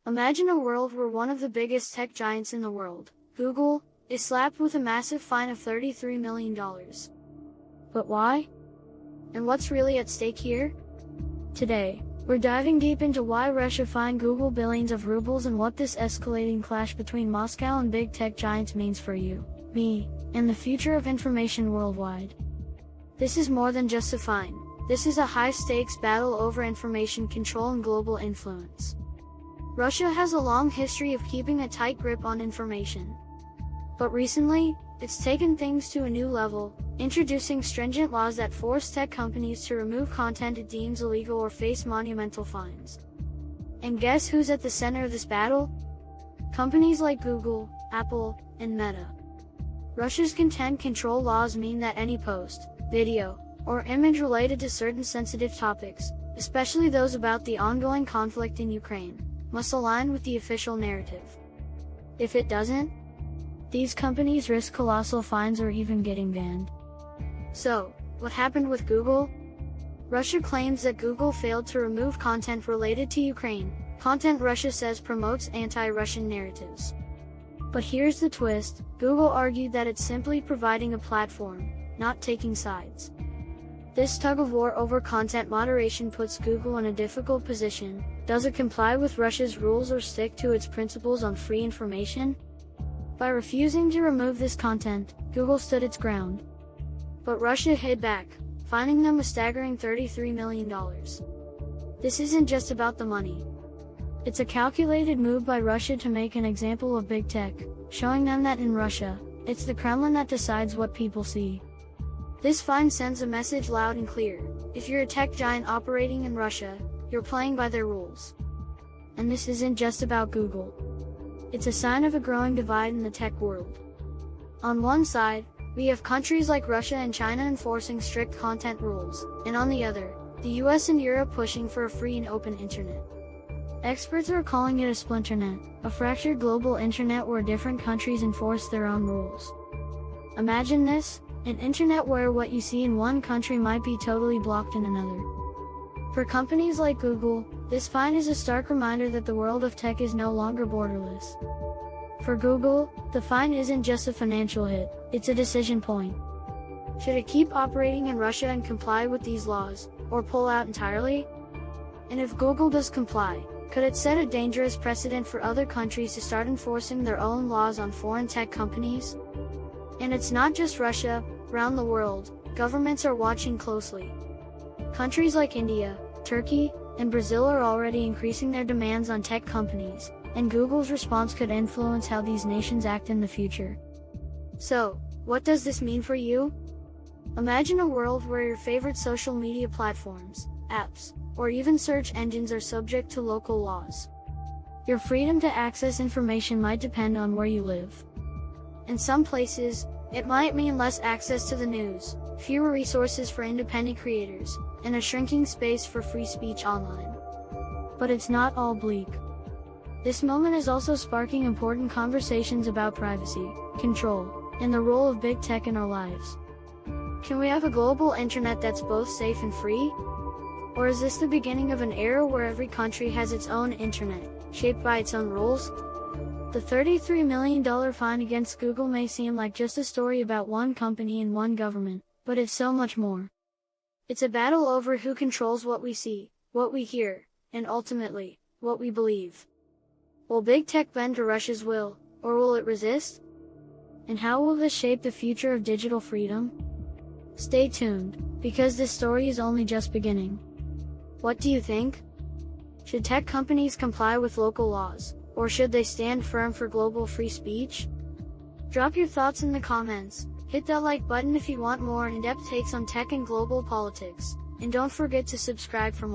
Imagine a world where one of the biggest tech giants in the world, Google, is slapped with a massive fine of $33 million. But why? And what's really at stake here? Today, we're diving deep into why Russia fined Google billions of rubles and what this escalating clash between Moscow and big tech giants means for you, me, and the future of information worldwide. This is more than just a fine. This is a high-stakes battle over information control and global influence. Russia has a long history of keeping a tight grip on information. But recently, it's taken things to a new level, introducing stringent laws that force tech companies to remove content it deems illegal or face monumental fines. And guess who's at the center of this battle? Companies like Google, Apple, and Meta. Russia's content control laws mean that any post, video, or image related to certain sensitive topics, especially those about the ongoing conflict in Ukraine, must align with the official narrative. If it doesn't, these companies risk colossal fines or even getting banned. So, what happened with Google? Russia claims that Google failed to remove content related to Ukraine, content Russia says promotes anti-Russian narratives. But here's the twist: Google argued that it's simply providing a platform, not taking sides. This tug-of-war over content moderation puts Google in a difficult position. Does it comply with Russia's rules or stick to its principles on free information? By refusing to remove this content, Google stood its ground. But Russia hit back, fining them a staggering $33 million. This isn't just about the money. It's a calculated move by Russia to make an example of big tech, showing them that in Russia, it's the Kremlin that decides what people see. This fine sends a message loud and clear: if you're a tech giant operating in Russia, you're playing by their rules. And this isn't just about Google. It's a sign of a growing divide in the tech world. On one side, we have countries like Russia and China enforcing strict content rules, and on the other, the US and Europe pushing for a free and open internet. Experts are calling it a Splinternet, a fractured global internet where different countries enforce their own rules. Imagine this: an internet where what you see in one country might be totally blocked in another. For companies like Google, this fine is a stark reminder that the world of tech is no longer borderless. For Google, the fine isn't just a financial hit, it's a decision point. Should it keep operating in Russia and comply with these laws, or pull out entirely? And if Google does comply, could it set a dangerous precedent for other countries to start enforcing their own laws on foreign tech companies? And it's not just Russia. Around the world, governments are watching closely. Countries like India, Turkey, and Brazil are already increasing their demands on tech companies, and Google's response could influence how these nations act in the future. So, what does this mean for you? Imagine a world where your favorite social media platforms, apps, or even search engines are subject to local laws. Your freedom to access information might depend on where you live. In some places, it might mean less access to the news, fewer resources for independent creators, and a shrinking space for free speech online. But it's not all bleak. This moment is also sparking important conversations about privacy, control, and the role of big tech in our lives. Can we have a global internet that's both safe and free? Or is this the beginning of an era where every country has its own internet, shaped by its own rules? The $33 million fine against Google may seem like just a story about one company and one government, but it's so much more. It's a battle over who controls what we see, what we hear, and ultimately, what we believe. Will big tech bend to Russia's will, or will it resist? And how will this shape the future of digital freedom? Stay tuned, because this story is only just beginning. What do you think? Should tech companies comply with local laws, or should they stand firm for global free speech? Drop your thoughts in the comments, hit that like button if you want more in-depth takes on tech and global politics, and don't forget to subscribe for more.